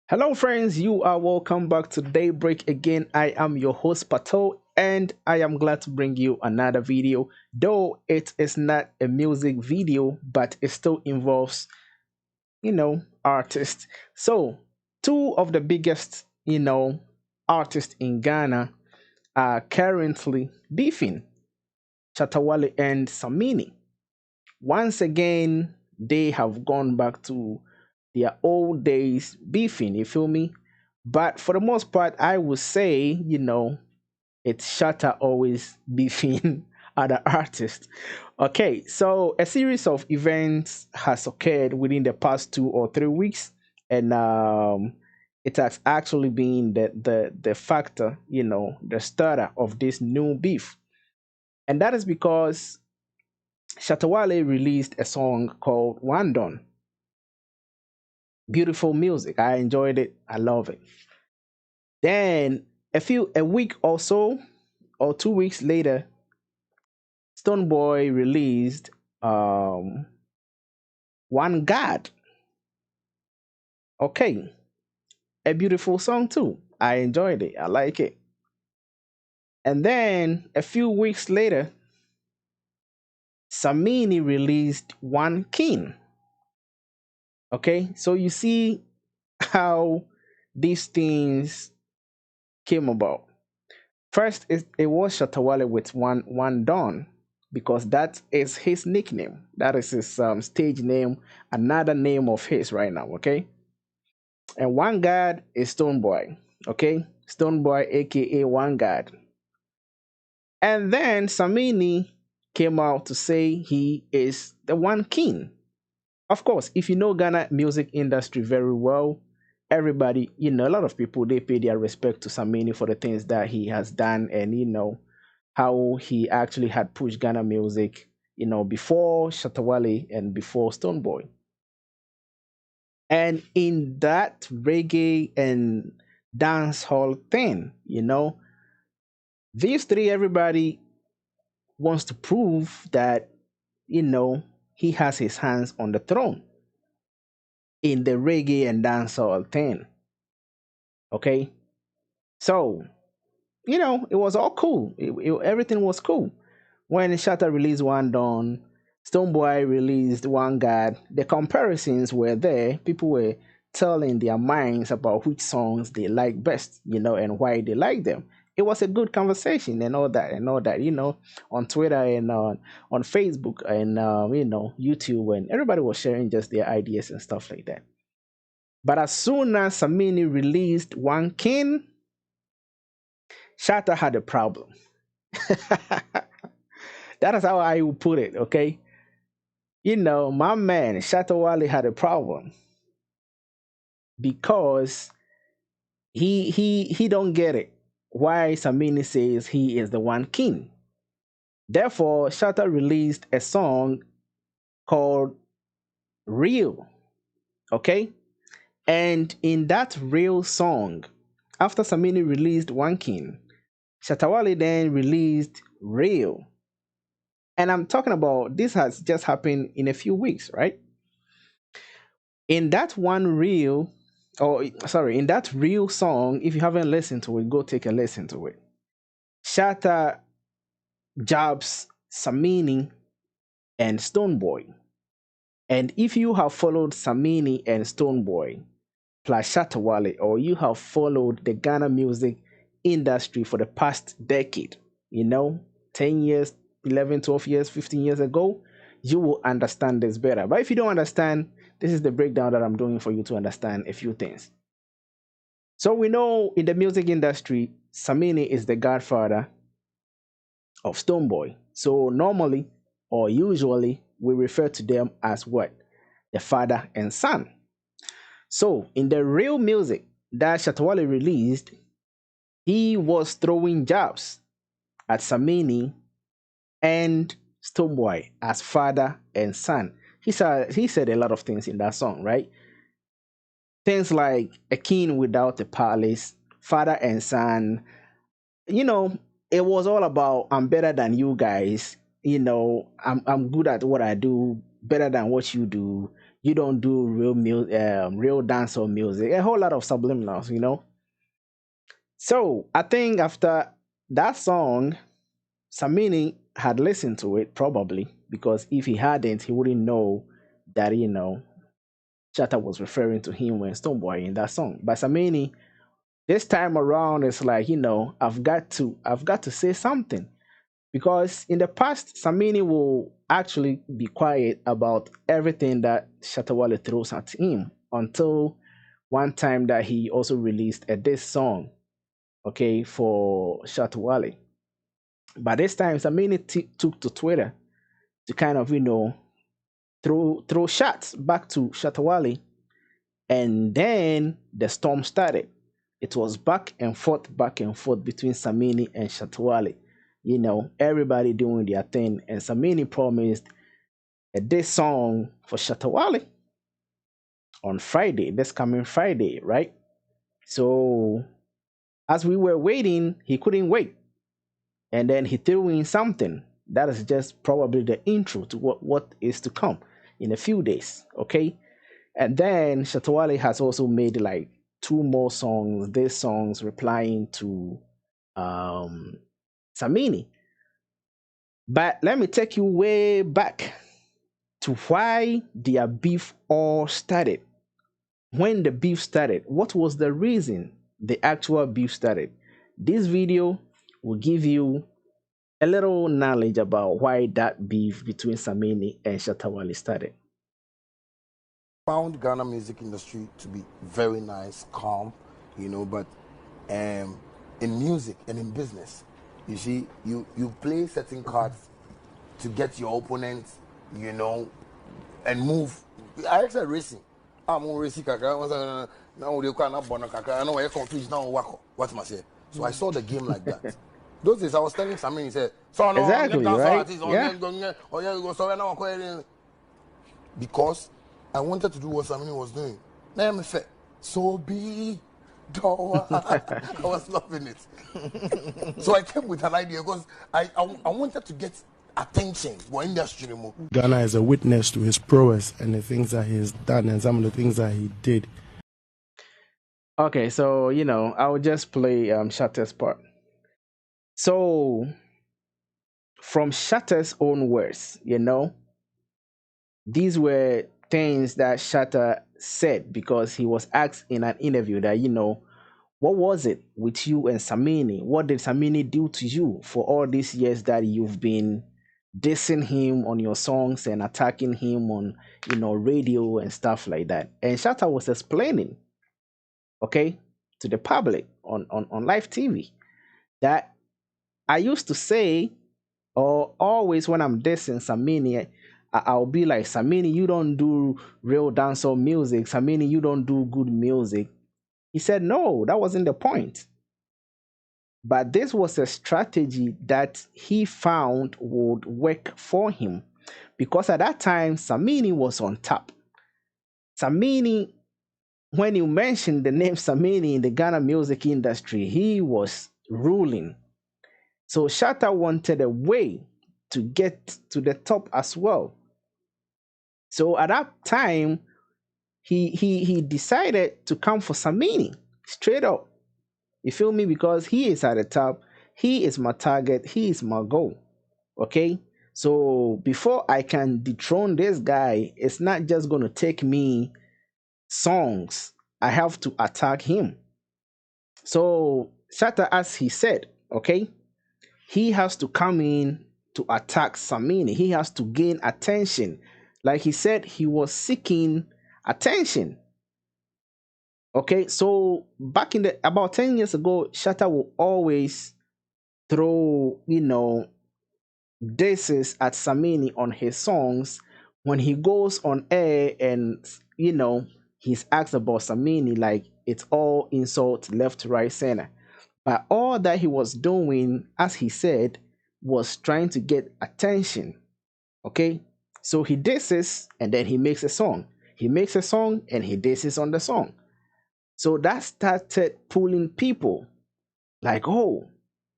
Hello, friends. You are welcome back to Daybreak again. I am your host, Pato, and I am glad to bring you another video. Though it is not a music video, but it still involves, artists. So, two of the biggest, artists in Ghana are currently beefing, Shatta and Samini. Once again, they have gone back to their old days beefing, you feel me? But for the most part, I would say, it's Shatta always beefing other artists. Okay, so a series of events has occurred within the past 2 or 3 weeks, and it has actually been the factor, the starter of this new beef. And that is because Shatawale released a song called Wandon. Beautiful music. I enjoyed it. I love it. Then a week or so or 2 weeks later, Stoneboy released One God. Okay. A beautiful song too. I enjoyed it. I like it. And then a few weeks later, Samini released One King. Okay. So you see how these things came about. First, it was Shatawale with one Don because that is his nickname. That is his stage name, another name of his right now. Okay, and One God is Stoneboy. Okay, Stoneboy, aka One God. And then Samini came out to say he is the One King. Of course, if you know Ghana music industry very well, everybody, a lot of people they pay their respect to Samini for the things that he has done, and how he actually had pushed Ghana music, before Shatawale and before Stoneboy. And in that reggae and dance hall thing, these three, everybody wants to prove that, you know, he has his hands on the throne in the reggae and dancehall thing. Okay. So, it was all cool. Everything was cool. When Shatta released One Dawn, Stoneboy released One God, the comparisons were there. People were telling their minds about which songs they like best, and why they like them. It was a good conversation and all that, on Twitter and on Facebook and YouTube, and everybody was sharing just their ideas and stuff like that. But as soon as Samini released One King, Shatta had a problem. That is how I would put it, okay? My man Shatawale had a problem because he don't get it why Samini says he is the one king. Therefore, Shatta released a song called Real, okay? And in that real song, after Samini released One King, Shatawale then released Real. And I'm talking about this has just happened in a few weeks, right? In that one reel, or sorry, in that real song, if you haven't listened to it, go take a listen to it. Shatta jabs Samini and Stoneboy. And if you have followed Samini and Stoneboy plus Shatawale, or you have followed the Ghana music industry for the past decade, 10 years, 11, 12 years, 15 years ago, you will understand this better. But if you don't understand, this is the breakdown that I'm doing for you to understand a few things. So we know in the music industry, Samini is the godfather of Stoneboy. So normally or usually we refer to them as what? The father and son. So in the real music that Shatawale released, he was throwing jabs at Samini and Stoneboy as father and son. He said a lot of things in that song, right? Things like a king without a palace, father and son, you know, it was all about I'm better than you guys. I'm good at what I do, better than what you do. You don't do real real dancehall music. A whole lot of subliminals, you know. So I think after that song, Samini had listened to it probably because if he hadn't, he wouldn't know that Shatta was referring to him when Stonebwoy in that song. But Samini, this time around, it's like I've got to say something because in the past, Samini will actually be quiet about everything that Shatta Wale throws at him until one time that he also released a diss song, okay, for Shatta Wale. But this time, Samini took to Twitter to kind of throw shots back to Shatta Wale, and then the storm started. It was back and forth between Samini and Shatta Wale. Everybody doing their thing, and Samini promised a diss song for Shatta Wale on Friday, this coming Friday, right? So as we were waiting, he couldn't wait. And then he threw in something that is just probably the intro to what is to come in a few days. Okay. And then Shatta Wale has also made like two more songs, these songs replying to um Samini. But let me take you way back to why their beef all started. When the beef started, what was the reason the actual beef started? This video will give you a little knowledge about why that beef between Samini and Shatta Wale started. Found Ghana music industry to be very nice, calm, but in music and in business, you see, you play certain cards to get your opponent, and move. I actually racing. I'm on racing kakra. Now they can't bono kakra. I know you're confused now. What must I say? So I saw the game like that. Those days I was telling Samir, he said, "So no, Exactly, right? Yeah. Because I wanted to do what Samini was doing. Now I'm fair. So be I was loving it. So I came with an idea because I wanted to get attention for industry more. Ghana is a witness to his prowess and the things that he has done and some of the things that he did. Okay, so I'll just play Shatta's part. So from Shatta's own words, these were things that Shatta said because he was asked in an interview that, what was it with you and Samini? What did Samini do to you for all these years that you've been dissing him on your songs and attacking him on, radio and stuff like that? And Shatta was explaining, okay, to the public on live TV that I used to say, or always when I'm dissing Samini, I'll be like, Samini, you don't do real dancehall music. Samini, you don't do good music. He said, no, that wasn't the point. But this was a strategy that he found would work for him because at that time, Samini was on top. Samini, when you mentioned the name Samini in the Ghana music industry, he was ruling. So Shatta wanted a way to get to the top as well. So at that time, he decided to come for Samini straight up. You feel me? Because he is at the top. He is my target. He is my goal. Okay. So before I can dethrone this guy, it's not just going to take me songs. I have to attack him. So Shatta, as he said, okay, he has to come in to attack Samini. He has to gain attention. Like he said, he was seeking attention. Okay, so back in the about 10 years ago, Shatta will always throw, disses at Samini on his songs when he goes on air and he's asked about Samini, like it's all insult left, right, center. But all that he was doing, as he said, was trying to get attention. Okay, so he disses and then he makes a song. He makes a song and he disses on the song. So that started pulling people like, oh,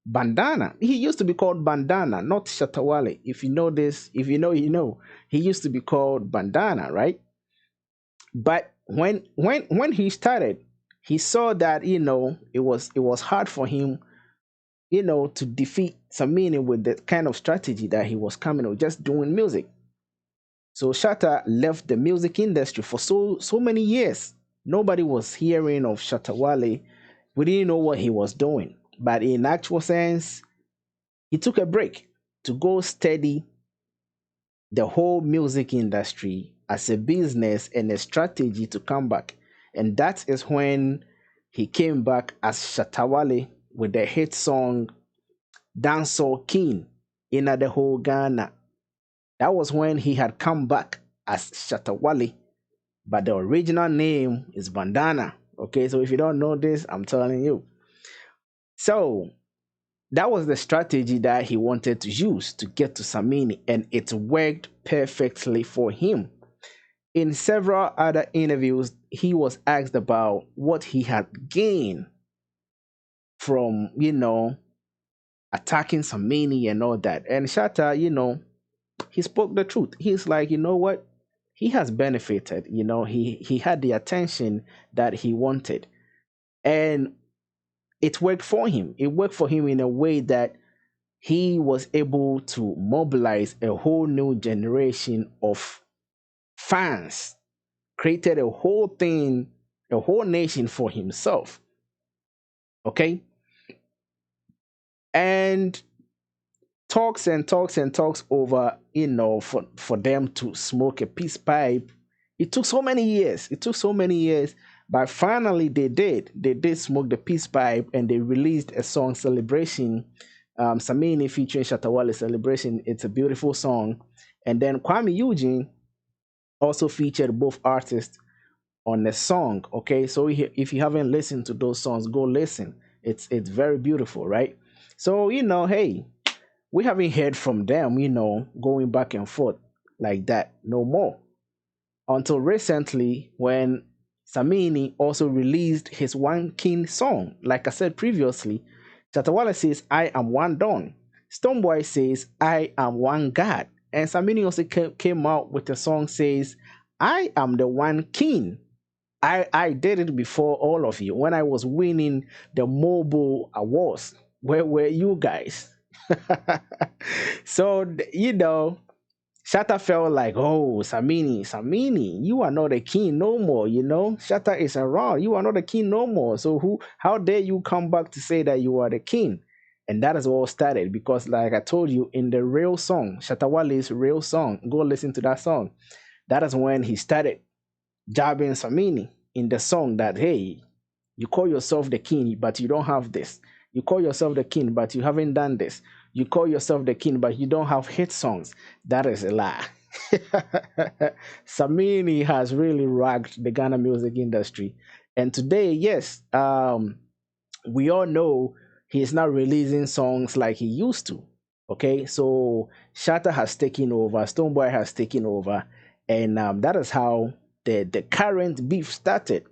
Bandana. He used to be called Bandana, not Shatta Wale. If you know this, if you know, you know. He used to be called Bandana, right? But when he started, he saw that it was hard for him to defeat Samini with the kind of strategy that he was coming with, just doing music. So Shatta left the music industry for so many years. Nobody was hearing of Shatta Wale. We didn't know what he was doing. But in actual sense, he took a break to go study the whole music industry as a business and a strategy to come back. And that is when he came back as Shatta Wale with the hit song Dancehall King in the whole Ghana. That was when he had come back as Shatta Wale, but the original name is Bandana. Okay, so if you don't know this, I'm telling you. So that was the strategy that he wanted to use to get to Samini, and it worked perfectly for him. In several other interviews, he was asked about what he had gained from, attacking Samini and all that. And Shatta, he spoke the truth. He's like, you know what? He has benefited. He had the attention that he wanted. And it worked for him. It worked for him in a way that he was able to mobilize a whole new generation of fans, created a whole thing, a whole nation for himself. Okay. And talks and talks and talks over, for them to smoke a peace pipe. It took so many years. It took so many years, but finally they did. They did smoke the peace pipe, and they released a song, Celebration. Samini featuring Shatta Wale, Celebration. It's a beautiful song. And then Kwame Eugene also featured both artists on the song. Okay, so if you haven't listened to those songs, go listen. It's very beautiful, right? So hey, we haven't heard from them, going back and forth like that no more. Until recently, when Samini also released his One King song. Like I said previously, Chatawala says, I am one Don. Stonebwoy says, I am one God. And Samini also came out with a song says, I am the one king. I did it before all of you. When I was winning the mobile awards, where were you guys? So, Shatta felt like, oh, Samini, you are not a king no more, Shatta is around. You are not a king no more. So how dare you come back to say that you are the king? And that is all started because, like I told you, in the real song, Shatta Wale's real song, go listen to that song. That is when he started jabbing Samini in the song that, hey, you call yourself the king, but you don't have this. You call yourself the king, but you haven't done this. You call yourself the king, but you don't have hit songs. That is a lie. Samini has really rocked the Ghana music industry. And today, yes, we all know he's not releasing songs like he used to. Okay, so Shatta has taken over, Stonebwoy has taken over, and that is how the current beef started.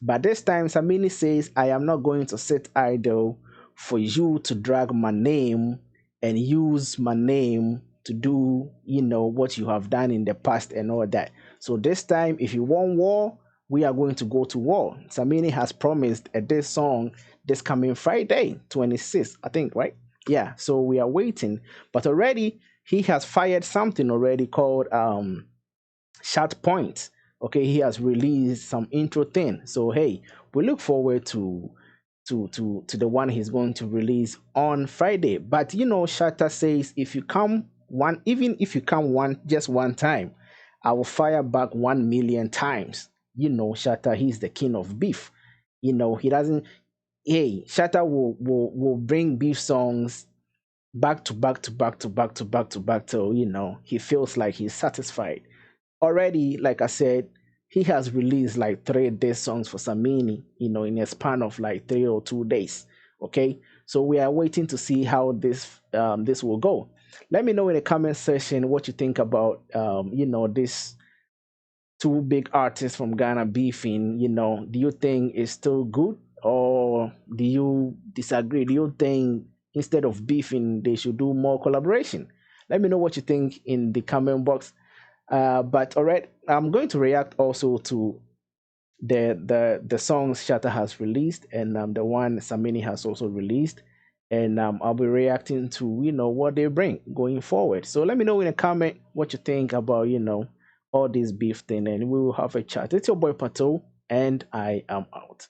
But this time, Samini says, I am not going to sit idle for you to drag my name and use my name to do, what you have done in the past and all that. So this time, if you want war, we are going to go to war. Samini has promised this song this coming Friday, 26th, I think, right? Yeah, so we are waiting. But already, he has fired something already called Shot Point. Okay, he has released some intro thing. So hey, we look forward to the one he's going to release on Friday. But Shatta says if you come one, even if you come just one time, I will fire back 1 million times. Shatta, he's the king of beef. He doesn't. Hey, Shatta will bring beef songs back to back to back to back to back to back till he feels like he's satisfied. Already, like I said, he has released like 3 day songs for Samini, in a span of like 3 or 2 days. Okay, so we are waiting to see how this will go. Let me know in the comment section what you think about this two big artists from Ghana beefing. Do you think it's still good or do you disagree? Do you think instead of beefing they should do more collaboration? Let me know what you think in the comment box. But all right, I'm going to react also to the songs Shatta has released, and the one Samini has also released, and I'll be reacting to what they bring going forward. So let me know in a comment what you think about all this beef thing, and we will have a chat. It's your boy Pato, and I am out.